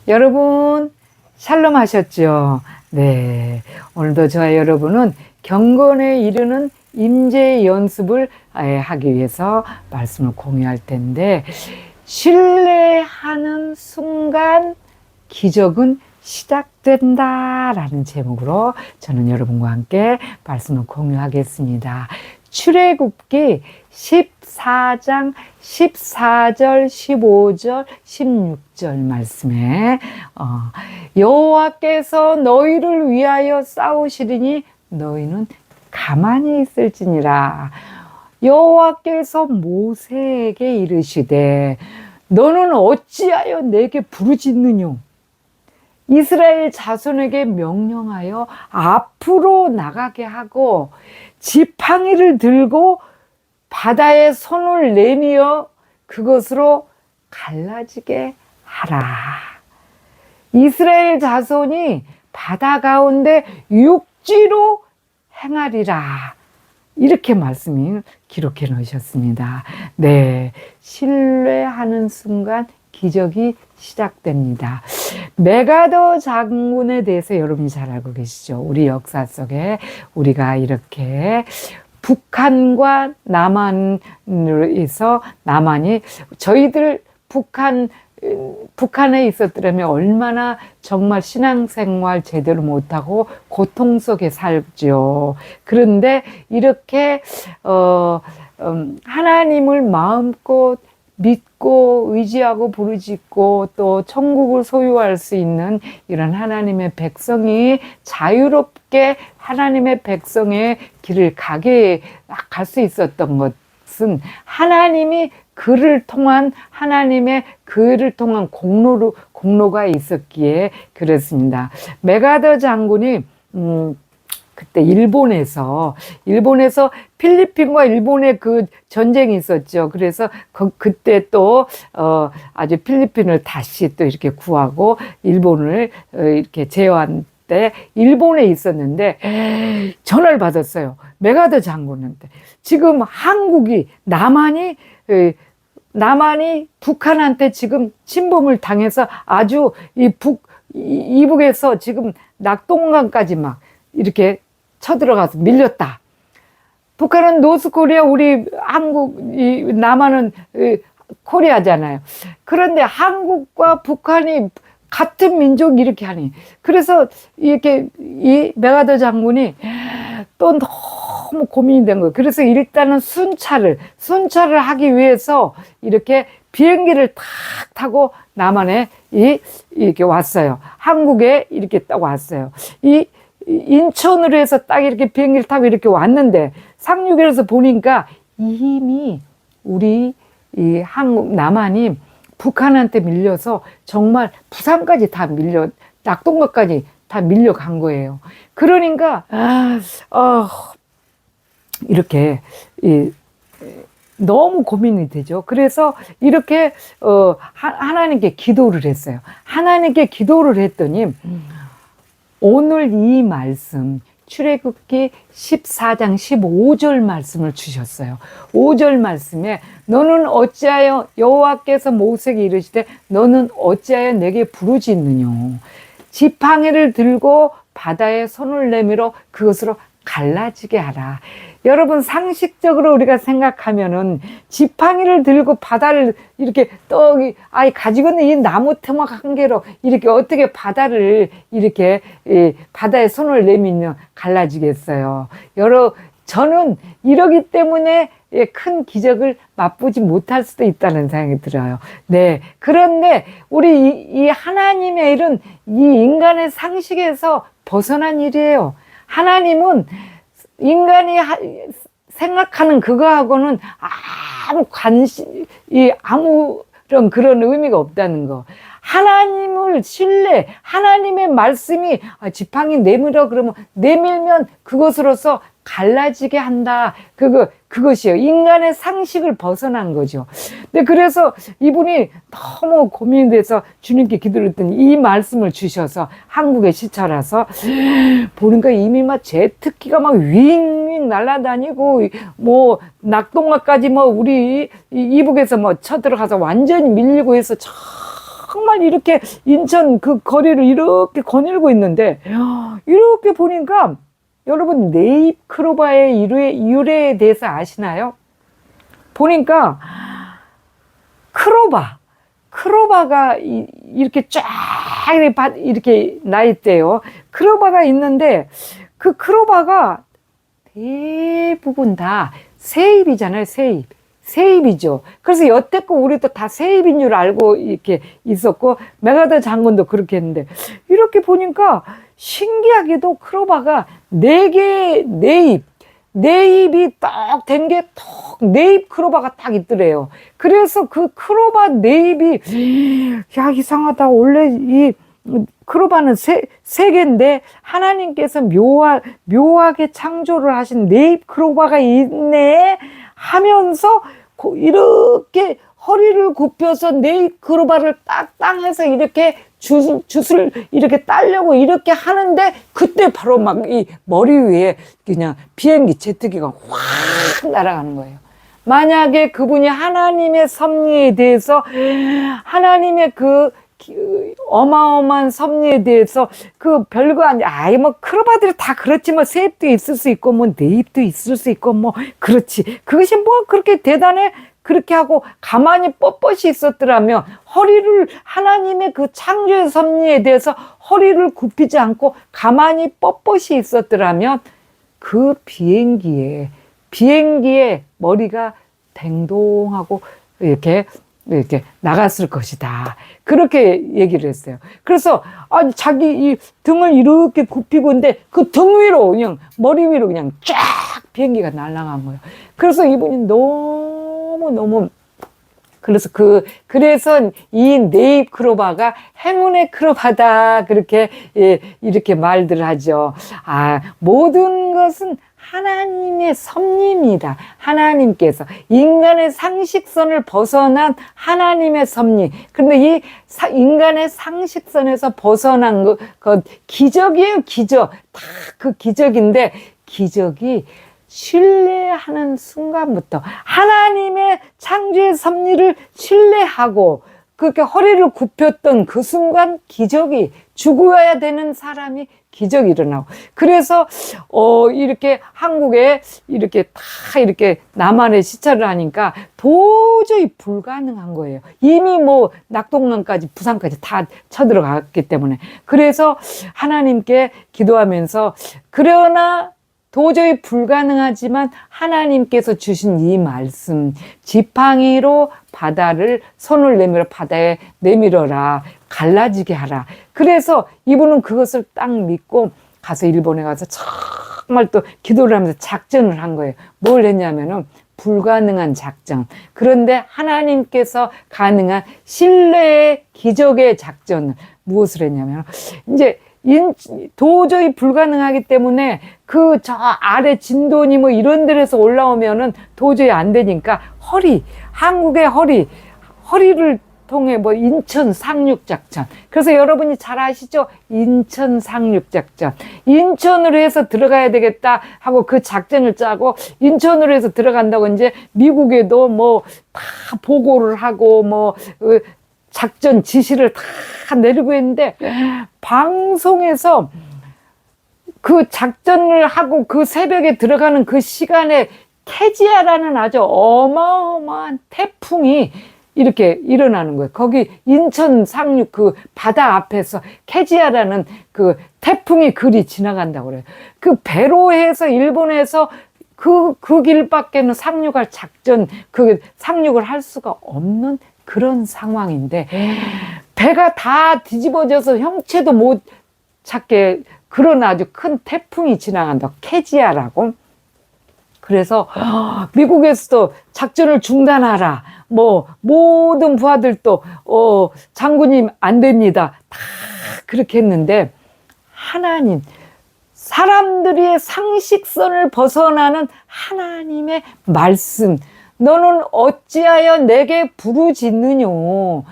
여러분 샬롬 하셨죠? 네, 오늘도 저와 여러분은 경건에 이르는 임재 연습을 하기 위해서 말씀을 공유할 텐데, 신뢰하는 순간 기적은 시작된다라는 제목으로 저는 여러분과 함께 말씀을 공유하겠습니다. 출애굽기 14장 14절, 15절, 16절 말씀에 여호와께서 너희를 위하여 싸우시리니 너희는 가만히 있을지니라. 여호와께서 모세에게 이르시되 너는 어찌하여 내게 부르짖느뇨? 이스라엘 자손에게 명령하여 앞으로 나가게 하고 지팡이를 들고 바다에 손을 내밀어 그것으로 갈라지게 하라. 이스라엘 자손이 바다 가운데 육지로 행하리라. 이렇게 말씀이 기록해 놓으셨습니다. 네, 신뢰하는 순간 기적이 시작됩니다. 메가더 장군에 대해서 여러분이 잘 알고 계시죠? 우리 역사 속에 우리가 이렇게 북한과 남한에서 남한이 저희들 북한에 있었더라면 얼마나 정말 신앙생활 제대로 못하고 고통 속에 살죠. 그런데 이렇게 하나님을 마음껏 믿고 의지하고 부르짖고 또 천국을 소유할 수 있는 이런 하나님의 백성이 자유롭게 하나님의 백성의 길을 갈 수 있었던 것은 하나님이 하나님의 글을 통한 공로가 있었기에 그렇습니다. 메가더 장군이 그때 일본에서 필리핀과 일본의 그 전쟁이 있었죠. 그래서 그때 또 아주 필리핀을 다시 또 이렇게 구하고 일본을 이렇게 제어한 때 일본에 있었는데 전화를 받았어요. 메가더 장군한테. 지금 남한이 북한한테 지금 침범을 당해서 아주 이북에서 지금 낙동강까지 막 이렇게 쳐들어가서 밀렸다. 북한은 노스코리아, 남한은 코리아잖아요. 그런데 한국과 북한이 같은 민족 이렇게 하니. 그래서 이렇게 이 메가더 장군이 또 너무 고민이 된 거예요. 그래서 일단은 순찰을 하기 위해서 이렇게 비행기를 탁 타고 남한에 이렇게 왔어요. 한국에 이렇게 딱 왔어요. 인천으로 해서 딱 이렇게 비행기를 타고 이렇게 왔는데 상륙에서 보니까 이미 우리 남한이 북한한테 밀려서 정말 부산까지 다 낙동강까지 다 밀려간 거예요. 그러니까 이렇게 너무 고민이 되죠. 그래서 이렇게 하나님께 기도를 했어요. 하나님께 기도를 했더니 오늘 이 말씀 출애굽기 14장 15절 말씀을 주셨어요. 5절 말씀에 너는 어찌하여 여호와께서 모세에게 이르시되 너는 어찌하여 내게 부르짖느뇨? 지팡이를 들고 바다에 손을 내밀어 그것으로 갈라지게 하라. 여러분 상식적으로 우리가 생각하면은 지팡이를 들고 바다를 이렇게 가지고 있는 이 나무 토막 한 개로 이렇게 어떻게 바다를 이렇게 바다에 손을 내밀면 갈라지겠어요. 저는 이러기 때문에 큰 기적을 맛보지 못할 수도 있다는 생각이 들어요. 네. 그런데 우리 이 하나님의 일은 이 인간의 상식에서 벗어난 일이에요. 하나님은 인간이 생각하는 그거하고는 아무런 그런 의미가 없다는 거. 하나님을 하나님의 말씀이 지팡이 내밀어 그러면 내밀면 그것으로서 갈라지게 한다. 그것이에요. 인간의 상식을 벗어난 거죠. 근데 그래서 이분이 너무 고민이 돼서 주님께 기도를 했더니 이 말씀을 주셔서 한국에 시찰해서 보니까 이미 막 제트기가 막 윙윙 날아다니고 뭐 낙동강까지 뭐 우리 이북에서 뭐 쳐들어가서 완전히 밀리고 해서 정말 이렇게 인천 그 거리를 이렇게 거닐고 있는데, 이렇게 보니까 여러분 네잎크로바의 유래에 대해서 아시나요? 보니까 크로바가 이렇게 쫙 이렇게 나 있대요. 크로바가 있는데 그 크로바가 대부분 다 새잎이잖아요. 새잎이죠. 그래서 여태껏 우리도 다 새잎인 줄 알고 이렇게 있었고, 메가더 장군도 그렇게 했는데, 이렇게 보니까 신기하게도 크로바가 4개의 네잎이 딱 된 게 네잎 크로바가 딱 있더래요. 그래서 그 크로바 네잎이, 야, 이상하다. 원래 이 크로바는 세 개인데 하나님께서 묘하게 창조를 하신 네잎 크로바가 있네 하면서 이렇게 허리를 굽혀서 네잎 크로바를 딱 땅에서 이렇게 jut을 이렇게 따려고 이렇게 하는데, 그때 바로 막 이 머리 위에 그냥 비행기 제트기가 확 날아가는 거예요. 만약에 그분이 하나님의 섭리에 대해서, 하나님의 그 어마어마한 섭리에 대해서 그 별거 아니, 뭐 크로바들이 다 그렇지, 뭐 새잎도 있을 수 있고 뭐 네잎도 있을 수 있고 뭐 그렇지, 그것이 뭐 그렇게 대단해? 그렇게 하고 가만히 뻣뻣이 있었더라면, 허리를, 하나님의 그 창조의 섭리에 대해서 허리를 굽히지 않고 가만히 뻣뻣이 있었더라면 그 비행기에 머리가 댕동하고 이렇게 나갔을 것이다. 그렇게 얘기를 했어요. 그래서 자기 이 등을 이렇게 굽히고 있는데 그 등 위로 그냥, 머리 위로 그냥 쫙 비행기가 날아간 거예요. 그래서 이분이 너무 그래서 이 네잎 크로바가 행운의 크로바다, 그렇게 이렇게 말들 하죠. 모든 것은 하나님의 섭리입니다. 하나님께서 인간의 상식선을 벗어난 하나님의 섭리. 그런데 이 인간의 상식선에서 벗어난 것 기적이에요. 기적. 다 그 기적인데, 기적이 신뢰하는 순간부터 하나님의 창조의 섭리를 신뢰하고 그렇게 허리를 굽혔던 그 순간, 기적이, 죽어야 되는 사람이 기적이 일어나고. 그래서 이렇게 한국에 이렇게 다 이렇게 남한에 시찰을 하니까 도저히 불가능한 거예요. 이미 뭐 낙동강까지 부산까지 다 쳐들어갔기 때문에. 그래서 하나님께 기도하면서, 그러나 도저히 불가능하지만 하나님께서 주신 이 말씀, 지팡이로 바다를, 손을 내밀어 바다에 내밀어라, 갈라지게 하라. 그래서 이분은 그것을 딱 믿고 가서 일본에 가서 정말 또 기도를 하면서 작전을 한 거예요. 뭘 했냐면은 불가능한 작전. 그런데 하나님께서 가능한 신뢰의 기적의 작전을 무엇을 했냐면, 이제 도저히 불가능하기 때문에 그 저 아래 진도니 뭐 이런 데에서 올라오면은 도저히 안 되니까 한국의 허리를 통해 뭐 인천 상륙작전. 그래서 여러분이 잘 아시죠? 인천 상륙작전. 인천으로 해서 들어가야 되겠다 하고 그 작전을 짜고, 인천으로 해서 들어간다고 이제 미국에도 뭐 다 보고를 하고 뭐 작전 지시를 다 내리고 있는데, 방송에서 그 작전을 하고 그 새벽에 들어가는 그 시간에 캐지아라는 아주 어마어마한 태풍이 이렇게 일어나는 거예요. 거기 인천 상륙 그 바다 앞에서 캐지아라는 그 태풍이 그리 지나간다고 그래요. 그 배로 해서 일본에서 그 길밖에는 상륙할 상륙을 할 수가 없는 그런 상황인데, 배가 다 뒤집어져서 형체도 못 찾게, 그런 아주 큰 태풍이 지나간다. 캐지아라고. 그래서 미국에서도 작전을 중단하라. 뭐 모든 부하들도 장군님 안 됩니다. 다 그렇게 했는데, 하나님, 사람들의 상식선을 벗어나는 하나님의 말씀, 너는 어찌하여 내게 부르짖느뇨.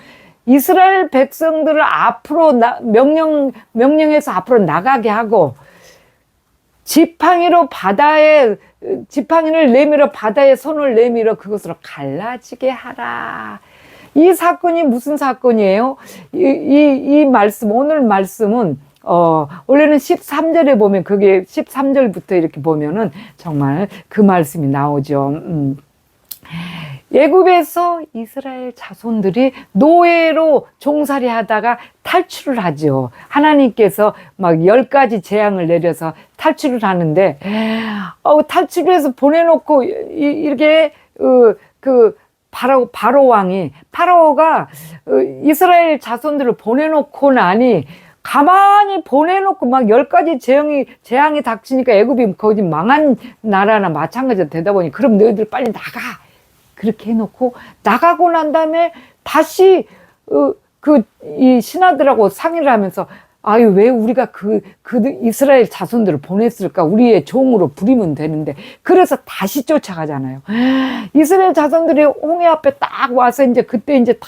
이스라엘 백성들을 앞으로 명령해서 앞으로 나가게 하고, 지팡이를 내밀어 바다에 손을 내밀어 그것으로 갈라지게 하라. 이 사건이 무슨 사건이에요? 이 말씀, 오늘 말씀은, 원래는 13절에 보면, 그게 13절부터 이렇게 보면은 정말 그 말씀이 나오죠. 애굽에서 이스라엘 자손들이 노예로 종살이 하다가 탈출을 하죠. 하나님께서 막 10가지 재앙을 내려서 탈출을 하는데, 탈출을 해서 보내놓고, 이렇게, 바로 왕이, 파라오가 이스라엘 자손들을 보내놓고 나니, 가만히 보내놓고 막 10가지 재앙이 닥치니까 애굽이 거기 망한 나라나 마찬가지로 되다 보니, 그럼 너희들 빨리 나가. 그렇게 해놓고 나가고 난 다음에 다시 이 신하들하고 상의를 하면서, 아유, 왜 우리가 그 이스라엘 자손들을 보냈을까? 우리의 종으로 부리면 되는데. 그래서 다시 쫓아가잖아요. 이스라엘 자손들이 홍해 앞에 딱 와서 이제 그때 이제 다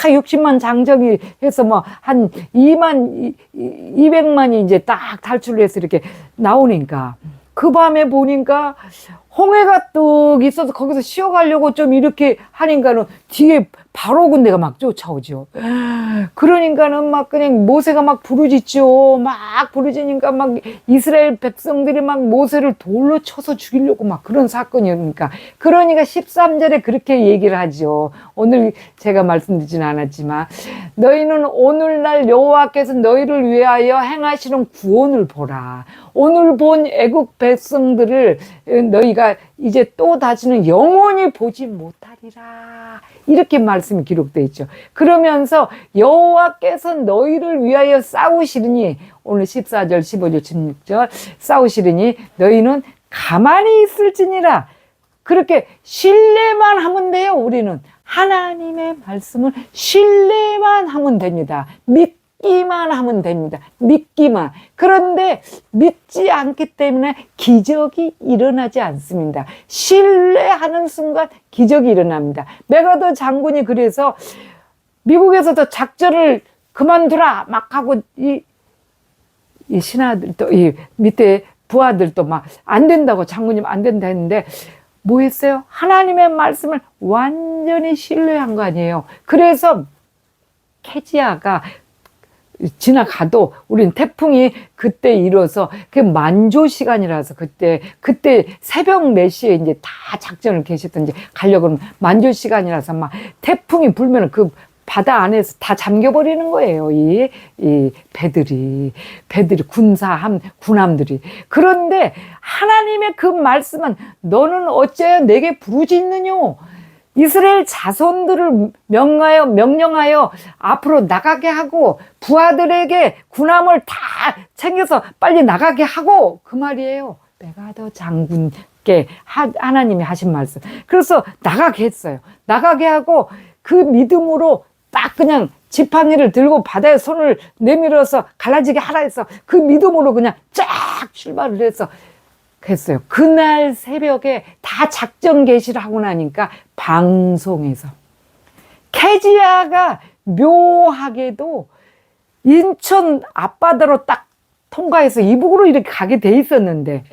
60만 장정이 해서 뭐 한 200만이 이제 딱 탈출을 해서 이렇게 나오니까, 그 밤에 보니까 홍해가 뚝 있어서 거기서 쉬어가려고 좀 이렇게 하니까는 뒤에 바로 군대가 막 쫓아오죠. 그러니까는 막 그냥 모세가 막 부르짖죠. 막 부르짖으니까 막 이스라엘 백성들이 막 모세를 돌로 쳐서 죽이려고 막 그런 사건이니까. 그러니까 13절에 그렇게 얘기를 하죠. 오늘 제가 말씀드리진 않았지만, 너희는 오늘날 여호와께서 너희를 위하여 행하시는 구원을 보라. 오늘 본 애국 백성들을 너희가 이제 또 다시는 영원히 보지 못하리라. 이렇게 말씀이 기록되어 있죠. 그러면서 여호와께서 너희를 위하여 싸우시리니, 오늘 14절, 15절, 16절 싸우시리니 너희는 가만히 있을지니라. 그렇게 신뢰만 하면 돼요. 우리는 하나님의 말씀을 신뢰만 하면 됩니다. 믿기만 하면 됩니다. 믿기만. 그런데 믿지 않기 때문에 기적이 일어나지 않습니다. 신뢰하는 순간 기적이 일어납니다. 메가더 장군이 그래서 미국에서도 작전을 그만두라 막 하고, 이 신하들도, 이 밑에 부하들도 막 안 된다고, 장군님 안 된다 했는데, 뭐 했어요? 하나님의 말씀을 완전히 신뢰한 거 아니에요. 그래서 케지아가 지나가도 우린 태풍이 그때 일어서 그 만조 시간이라서 그때 새벽 4시에 이제 다 작전을 개시했던지 가려고 그러면 만조 시간이라서 막 태풍이 불면은 그 바다 안에서 다 잠겨버리는 거예요. 이 배들이 군함들이. 그런데 하나님의 그 말씀은, 너는 어째 내게 부르짖느냐? 이스라엘 자손들을 명령하여 앞으로 나가게 하고, 부하들에게 군함을 다 챙겨서 빨리 나가게 하고, 그 말이에요. 메가더 장군께 하나님이 하신 말씀. 그래서 나가게 했어요. 나가게 하고, 그 믿음으로 딱 그냥 지팡이를 들고 바다에 손을 내밀어서 갈라지게 하라 해서 그 믿음으로 그냥 쫙 출발을 해서 했어요. 그날 새벽에 다 작전 개시를 하고 나니까 방송에서 케지아가 묘하게도 인천 앞바다로 딱 통과해서 이북으로 이렇게 가게 돼 있었는데,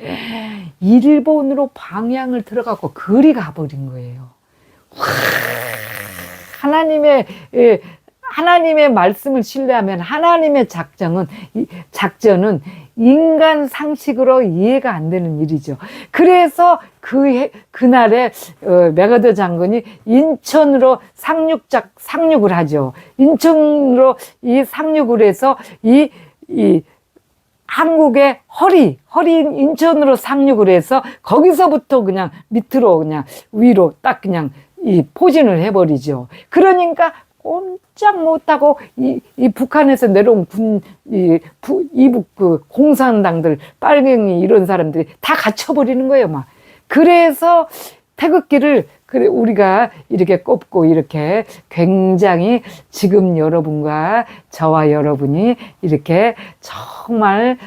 일본으로 방향을 들어가고 그리 가버린 거예요. 하나님의 말씀을 신뢰하면 하나님의 작전은 인간 상식으로 이해가 안 되는 일이죠. 그래서 그날에 메가더 장군이 인천으로 상륙을 하죠. 인천으로 상륙을 해서 한국의 허리인 인천으로 상륙을 해서 거기서부터 그냥 밑으로 그냥 위로 딱 그냥 포진을 해버리죠. 그러니까 꼼짝 못하고 이 북한에서 내려온 이북 공산당들, 빨갱이 이런 사람들이 다 갇혀버리는 거예요, 막. 그래서 태극기를 우리가 이렇게 꼽고, 이렇게 굉장히 지금 여러분과 저와 여러분이 이렇게 정말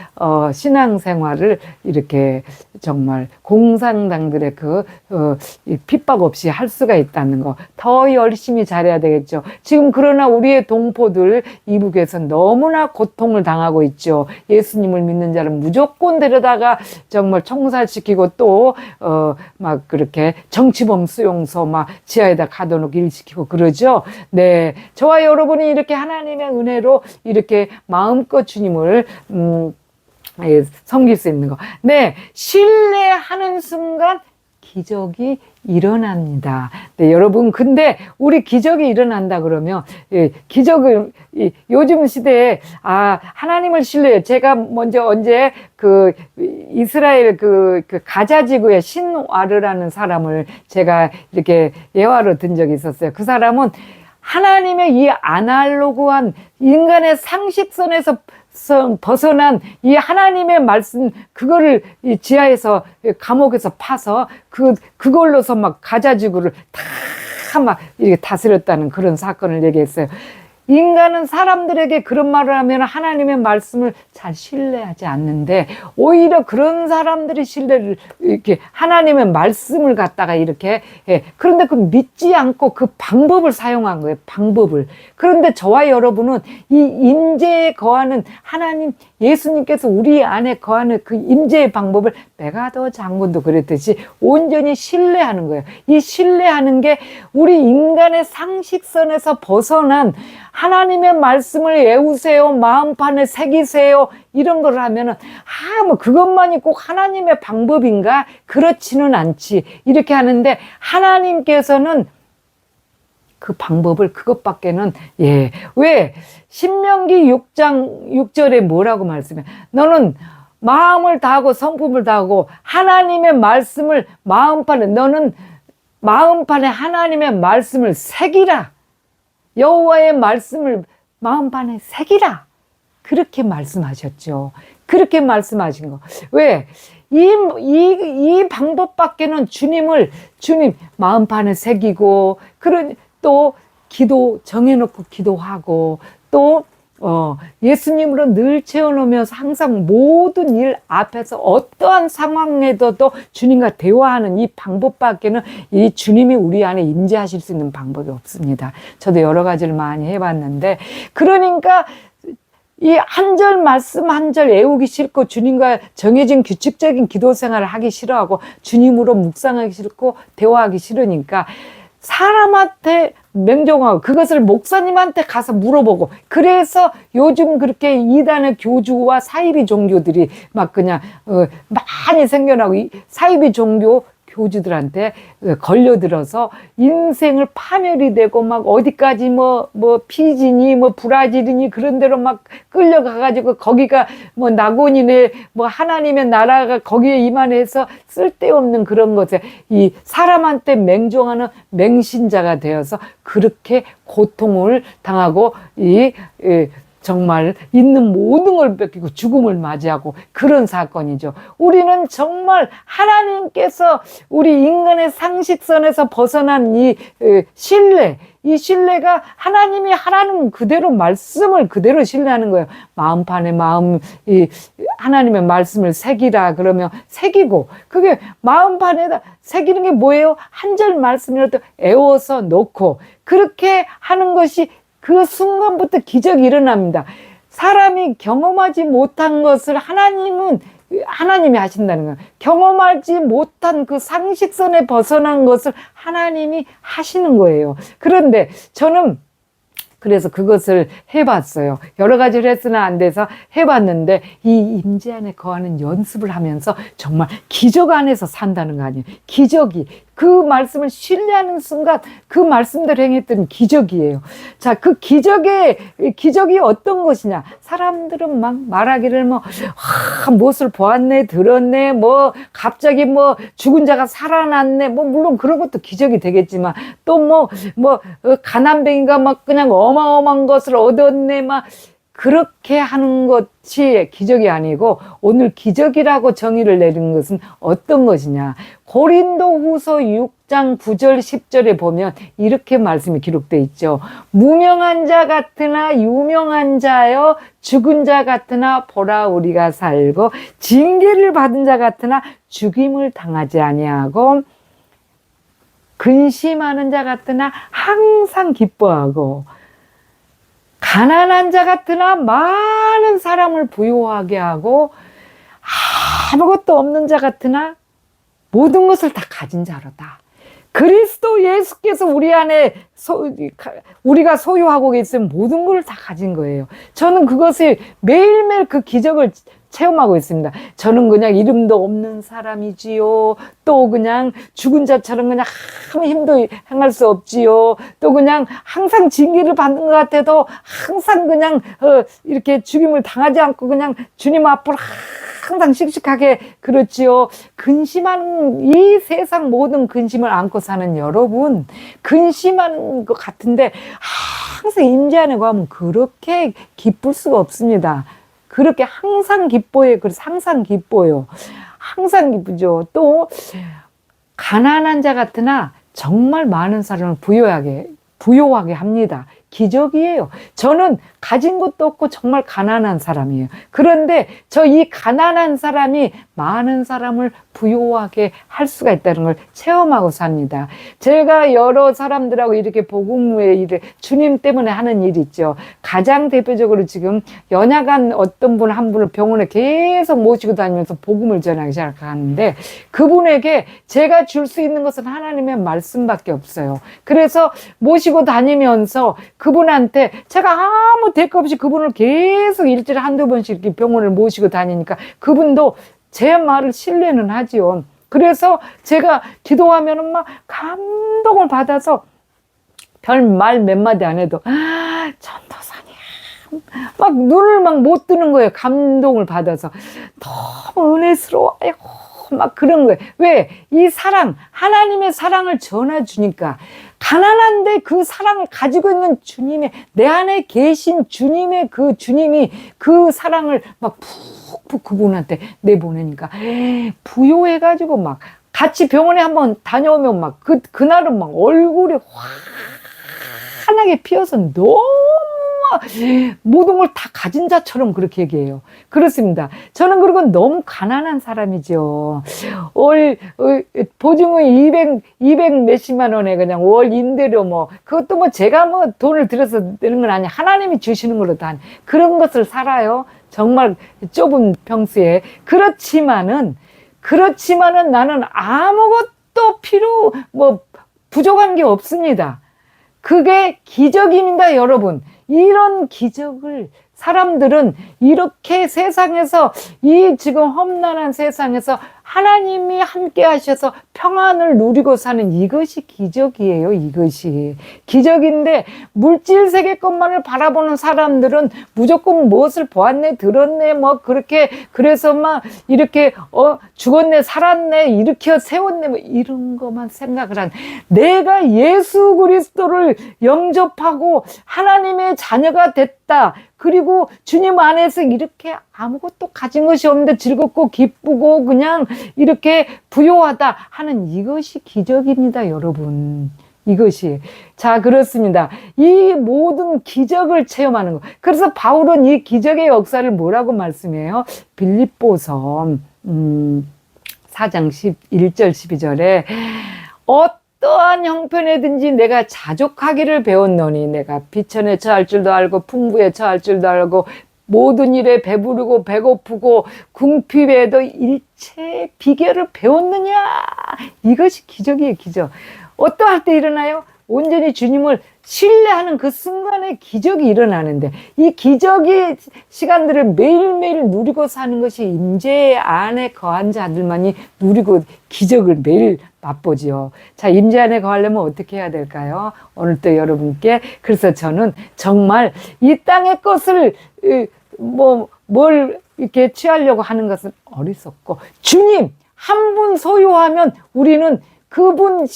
신앙생활을 이렇게 정말 공산당들의 핍박 없이 할 수가 있다는 거, 더 열심히 잘해야 되겠죠. 지금 그러나 우리의 동포들 이북에서 너무나 고통을 당하고 있죠. 예수님을 믿는 자를 무조건 데려다가 정말 총살시키고 또 막 그렇게 정치범 수용 수용소 막 지하에다 가둬놓고 일시키고 그러죠. 네, 저와 여러분이 이렇게 하나님의 은혜로 이렇게 마음껏 주님을 섬길 수 있는 거. 네, 신뢰하는 순간 기적이 일어납니다. 네, 여러분, 근데 우리 기적이 일어난다 그러면, 기적을, 요즘 시대에, 하나님을 신뢰해요. 제가 먼저 언제 이스라엘 가자 지구의 신와르라는 사람을 제가 이렇게 예화로 든 적이 있었어요. 그 사람은 하나님의 이 아날로그한 인간의 상식선에서 벗어난 이 하나님의 말씀, 그거를 이 지하에서, 감옥에서 파서, 그걸로서 막 가자지구를 다 막 이렇게 다스렸다는 그런 사건을 얘기했어요. 인간은 사람들에게 그런 말을 하면 하나님의 말씀을 잘 신뢰하지 않는데, 오히려 그런 사람들이 신뢰를, 이렇게 하나님의 말씀을 갖다가 이렇게, 그런데 그 믿지 않고 그 방법을 사용한 거예요. 방법을. 그런데 저와 여러분은 이 임재에 거하는 하나님, 예수님께서 우리 안에 거하는 그 임재의 방법을 메가더 장군도 그랬듯이 온전히 신뢰하는 거예요. 이 신뢰하는 게 우리 인간의 상식선에서 벗어난 하나님의 말씀을 외우세요, 마음판에 새기세요, 이런 걸 하면은, 뭐 그것만이 꼭 하나님의 방법인가? 그렇지는 않지. 이렇게 하는데, 하나님께서는 그 방법을 그것밖에는, 왜? 신명기 6장 6절에 뭐라고 말씀해? 너는 마음을 다하고 성품을 다하고 하나님의 말씀을 너는 마음판에 하나님의 말씀을 새기라. 여호와의 말씀을 마음판에 새기라. 그렇게 말씀하셨죠. 그렇게 말씀하신 거. 왜? 이 방법밖에는 주님 마음판에 새기고, 또 정해놓고 기도하고, 또 예수님으로 늘 채워놓으면서 항상 모든 일 앞에서 어떠한 상황에도 주님과 대화하는 이 방법밖에는 이 주님이 우리 안에 임재하실 수 있는 방법이 없습니다. 저도 여러 가지를 많이 해봤는데, 그러니까 이 한 절 말씀 한 절 외우기 싫고 주님과 정해진 규칙적인 기도 생활을 하기 싫어하고 주님으로 묵상하기 싫고 대화하기 싫으니까 사람한테 명종하고 그것을 목사님한테 가서 물어보고, 그래서 요즘 그렇게 이단의 교주와 사이비 종교들이 막 그냥 많이 생겨나고, 사이비 종교 교주들한테 걸려들어서 인생을 파멸이 되고, 막 어디까지 피지니 브라질이니 그런 데로 막 끌려가가지고, 거기가 낙원이네, 하나님의 나라가 거기에 임한해서 쓸데없는 그런 것에 이 사람한테 맹종하는 맹신자가 되어서 그렇게 고통을 당하고 정말 있는 모든 걸 뺏기고 죽음을 맞이하고 그런 사건이죠. 우리는 정말 하나님께서 우리 인간의 상식선에서 벗어난 이 신뢰가 하나님이 하라는 그대로 말씀을 그대로 신뢰하는 거예요. 마음판에 하나님의 말씀을 새기라 그러면 새기고, 그게 마음판에다 새기는 게 뭐예요? 한 절 말씀이라도 애워서 놓고, 그렇게 하는 것이 그 순간부터 기적이 일어납니다. 사람이 경험하지 못한 것을 하나님이 하신다는 거예요. 경험하지 못한 그 상식선에 벗어난 것을 하나님이 하시는 거예요. 그런데 저는 그래서 그것을 해봤어요. 여러 가지를 했으나 안 돼서 해봤는데, 이 임재 안에 거하는 연습을 하면서 정말 기적 안에서 산다는 거 아니에요. 기적이, 그 말씀을 신뢰하는 순간 그 말씀대로 행했던 기적이에요. 자, 그 기적이 어떤 것이냐? 사람들은 막 말하기를 무엇을 보았네, 들었네, 갑자기 죽은 자가 살아났네, 물론 그런 것도 기적이 되겠지만, 또 가난뱅이가 막 그냥 어마어마한 것을 얻었네, 그렇게 하는 것이 기적이 아니고, 오늘 기적이라고 정의를 내린 것은 어떤 것이냐? 고린도후서 6장 9절 10절에 보면 이렇게 말씀이 기록되어 있죠. 무명한 자 같으나 유명한 자여, 죽은 자 같으나 보라 우리가 살고, 징계를 받은 자 같으나 죽임을 당하지 아니하고, 근심하는 자 같으나 항상 기뻐하고, 가난한 자 같으나 많은 사람을 부유하게 하고, 아무것도 없는 자 같으나 모든 것을 다 가진 자로다. 그리스도 예수께서 우리 안에 우리가 소유하고 계신 모든 걸 다 가진 거예요. 저는 그것을 매일매일 그 기적을 체험하고 있습니다. 저는 그냥 이름도 없는 사람이지요. 또 그냥 죽은 자처럼 그냥 아무 힘도 행할 수 없지요. 또 그냥 항상 징계를 받는 것 같아도 항상 그냥 이렇게 죽임을 당하지 않고 그냥 주님 앞으로 항상 씩씩하게 그렇지요. 근심하는 이 세상 모든 근심을 안고 사는 여러분, 근심하는 것 같은데 항상 임재 안에 가면 그렇게 기쁠 수가 없습니다. 그렇게 항상 기뻐요. 그래서 항상 기뻐요. 항상 기쁘죠. 또 가난한 자 같으나 정말 많은 사람을 부요하게 합니다. 기적이에요. 저는 가진 것도 없고 정말 가난한 사람이에요. 그런데 저 이 가난한 사람이 많은 사람을 부요하게 할 수가 있다는 걸 체험하고 삽니다. 제가 여러 사람들하고 이렇게 복음의 일을 주님 때문에 하는 일이 있죠. 가장 대표적으로 지금 연약한 어떤 분 한 분을 병원에 계속 모시고 다니면서 복음을 전하기 시작하는데 그분에게 제가 줄 수 있는 것은 하나님의 말씀밖에 없어요. 그래서 모시고 다니면서 그분한테 제가 아무 대가 없이 그분을 계속 일주일에 한두 번씩 이렇게 병원을 모시고 다니니까 그분도 제 말을 신뢰는 하지요. 그래서 제가 기도하면은 막 감동을 받아서 별 말 몇 마디 안 해도 전도사님 막 눈을 막 못 뜨는 거예요. 감동을 받아서 너무 은혜스러워요. 막 그런 거예요. 왜? 이 사랑, 하나님의 사랑을 전해주니까 가난한데 그 사랑을 가지고 있는 주님의 내 안에 계신 주님의 그 주님이 그 사랑을 막 푹푹 그분한테 내보내니까 부요해가지고 막 같이 병원에 한번 다녀오면 막 그날은 막 얼굴이 환하게 피어서 너무 모든 걸 다 가진 자처럼 그렇게 얘기해요. 그렇습니다. 저는 그리고 너무 가난한 사람이죠. 보증은 200 몇십만 원에 그냥 월 임대료 뭐, 그것도 뭐 제가 뭐 돈을 들여서 되는 건 아니에요. 하나님이 주시는 걸로 다 그런 것을 살아요. 정말 좁은 평수에. 그렇지만은 나는 아무것도 부족한 게 없습니다. 그게 기적입니다, 여러분. 이런 기적을 사람들은 이렇게 세상에서 이 지금 험난한 세상에서 하나님이 함께 하셔서 평안을 누리고 사는 이것이 기적이에요. 이것이 기적인데 물질 세계 것만을 바라보는 사람들은 무조건 무엇을 보았네 들었네 뭐 그렇게 그래서 막 이렇게 죽었네 살았네 일으켜 세웠네 뭐 이런 것만 생각을 한 내가 예수 그리스도를 영접하고 하나님의 자녀가 됐다. 그리고 주님 안에서 이렇게 아무것도 가진 것이 없는데 즐겁고 기쁘고 그냥 이렇게 부요하다 하는 이것이 기적입니다, 여러분. 이것이. 자, 그렇습니다. 이 모든 기적을 체험하는 것. 그래서 바울은 이 기적의 역사를 뭐라고 말씀해요? 빌립보서 4장 1절 12절에 어떠한 형편에든지 내가 자족하기를 배웠노니 내가 비천에 처할 줄도 알고 풍부에 처할 줄도 알고 모든 일에 배부르고 배고프고 궁핍에도 일체의 비결을 배웠느냐. 이것이 기적이에요. 기적. 어떠할 때 일어나요? 온전히 주님을 신뢰하는 그 순간에 기적이 일어나는데 이 기적의 시간들을 매일매일 누리고 사는 것이 임재 안에 거한 자들만이 누리고 기적을 매일 맛보지요. 자, 임재 안에 거하려면 어떻게 해야 될까요? 오늘 또 여러분께 그래서 저는 정말 이 땅의 것을 뭘 이렇게 취하려고 하는 것은 어리석고 주님 한 분 소유하면 우리는 그분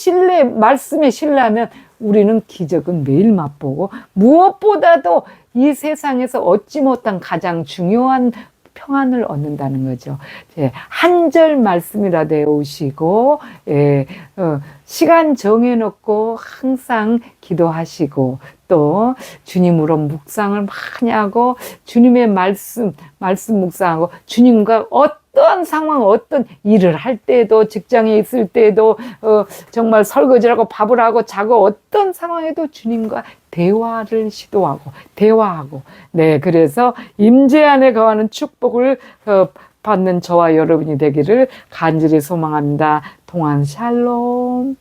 말씀에 신뢰하면 우리는 기적은 매일 맛보고 무엇보다도 이 세상에서 얻지 못한 가장 중요한 평안을 얻는다는 거죠. 한 절 말씀이라도 외우시고 시간 정해놓고 항상 기도하시고 또 주님으로 묵상을 많이 하고 주님의 말씀 묵상하고 주님과 어떠한 상황 어떤 일을 할 때도 직장에 있을 때도 정말 설거지를 하고 밥을 하고 자고 어떤 상황에도 주님과 대화를 대화하고 네 그래서 임재 안에 거하는 축복을 받는 저와 여러분이 되기를 간절히 소망합니다. 동안 샬롬.